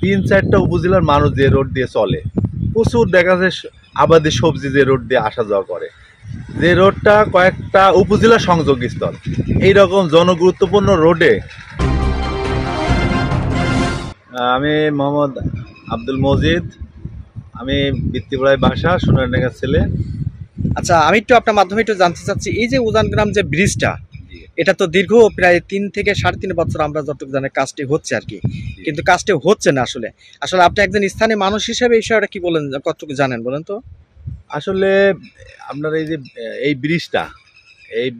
3-4টা উপজেলার মানুষ যে রোড দিয়ে চলে, প্রচুর দেখা যায় আবাদি সবজি যে রোড দিয়ে আসা যাওয়া করে, যে রোডটা কয়েকটা উপজেলা সংযোগস্থল, এইরকম জনগুরুত্বপূর্ণ রোডে আমি মোহাম্মদ আব্দুল মজিদ, আমি বৃত্তিপাড়ায় বাসা, সোনারডাঙ্গার ছেলে। আচ্ছা, আমি একটু আপনার মাধ্যমে একটু জানতে চাচ্ছি, এই যে উজানগ্রাম যে ব্রিজটা, এটা তো দীর্ঘ প্রায় 3 থেকে 3.5 বছর আমরা যতটুকু জানি কাজটি হচ্ছে আর কি, কিন্তু কাজটি হচ্ছে না আসলে। আসলে আপনি একজন স্থানীয় মানুষ হিসেবে এই বিষয়টা কি বলেন, কতটুকু জানেন বলেন তো? আসলে আপনার এই যে এই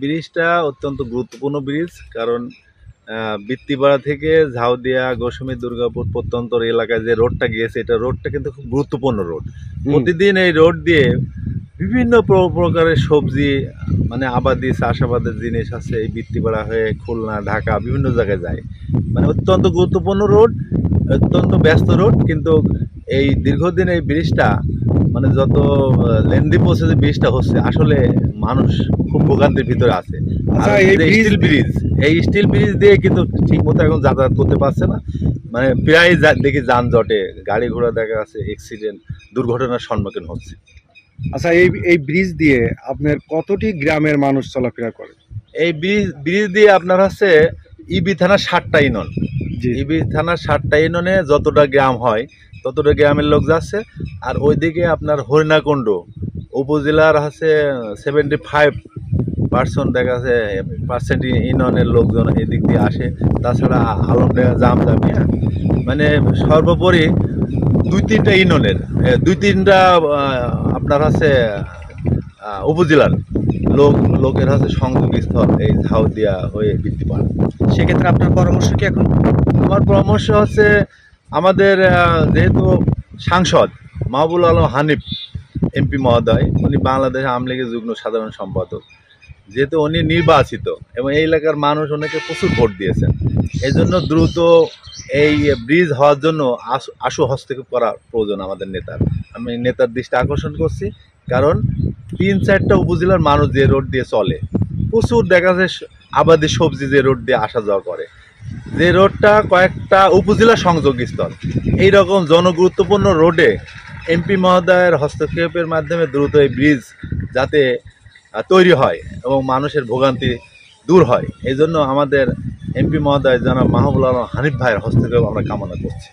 ব্রিজটা অত্যন্ত গুরুত্বপূর্ণ ব্রিজ, কারণ বৃত্তিপাড়া থেকে ঝাউদিয়া, গোসমী, দুর্গাপুর প্রত্যন্ত এলাকায় যে রোডটা গিয়েছে, এটা রোডটা কিন্তু খুব গুরুত্বপূর্ণ রোড। প্রতিদিন এই রোড দিয়ে বিভিন্ন প্রকারের সবজি, মানে আবাদি চাষাবাদের জিনিস আছে, এই বৃত্তিপাড়া হয়ে খুলনা, ঢাকা বিভিন্ন জায়গায় যায়। মানে অত্যন্ত গুরুত্বপূর্ণ রোড, অত্যন্ত ব্যস্ত রোড। কিন্তু এই দীর্ঘদিন এই ব্রিজটা, মানে যত লেন্দি প্রসেসে ব্রিজটা হচ্ছে, আসলে মানুষ খুব ভোগান্তির ভিতরে আছে। আর এই স্টিল ব্রিজ দিয়ে কিন্তু ঠিক মতো এখন যাতায়াত করতে পারছে না, মানে প্রায় দেখি যানজটে গাড়ি ঘোড়া দেখা যাচ্ছে অ্যাক্সিডেন্ট, দুর্ঘটনার সম্মুখীন হচ্ছে। আচ্ছা, এই ব্রিজ দিয়ে আপনার কতটি গ্রামের মানুষ চলাফেরা করে? এই ব্রিজ দিয়ে আপনার হচ্ছে ইবি থানার 7টা ইউনিয়ন, ইবি থানার 7টা ইউনিয়নে যতটা গ্রাম হয় ততটা গ্রামের লোক যাচ্ছে। আর ওইদিকে আপনার হরিণাকুণ্ড উপজেলার হচ্ছে 75% দেখা যাচ্ছে পার্সেন্ট ইউনিয়নের লোকজন এদিক দিয়ে আসে। তাছাড়া আলমডাঙ্গা, জামদামিয়া, মানে সর্বোপরি 2-3টা ইউনিয়নের 2-3টা আপনার হচ্ছে উপজেলার লোকের হচ্ছে সংযোগস্থল এই ঝাউদিয়া হয়ে বৃত্তিপাড়া। সেক্ষেত্রে আপনার পরামর্শ কি এখন? আমার পরামর্শ হচ্ছে, আমাদের যেহেতু সাংসদ মাহবুবুল আলম হানিফ এমপি মহোদয়, উনি বাংলাদেশ আওয়ামী লীগের যুগ্ম সাধারণ সম্পাদক, যেহেতু উনি নির্বাচিত এবং এই এলাকার মানুষ ওনাকে প্রচুর ভোট দিয়েছেন, এই জন্য দ্রুত এই ব্রিজ হওয়ার জন্য আশু হস্তক্ষেপ করা প্রয়োজন আমাদের নেতার। আমি নেতার দৃষ্টি আকর্ষণ করছি, কারণ 3-4টা উপজেলার মানুষ যে রোড দিয়ে চলে, প্রচুর দেখা যায় আবাদি সবজি যে রোড দিয়ে আসা যাওয়া করে, যে রোডটা কয়েকটা উপজেলা সংযোগস্থল, এইরকম জনগুরুত্বপূর্ণ রোডে এমপি মহোদয়ের হস্তক্ষেপের মাধ্যমে দ্রুত এই ব্রিজ যাতে তৈরি হয় এবং মানুষের ভোগান্তি দূর হয়, এই জন্য আমাদের এমপি মহোদয় জনাব মাহবুবুল আলম হানিফ ভাইয়ের হস্তক্ষেপ আমরা কামনা করছি।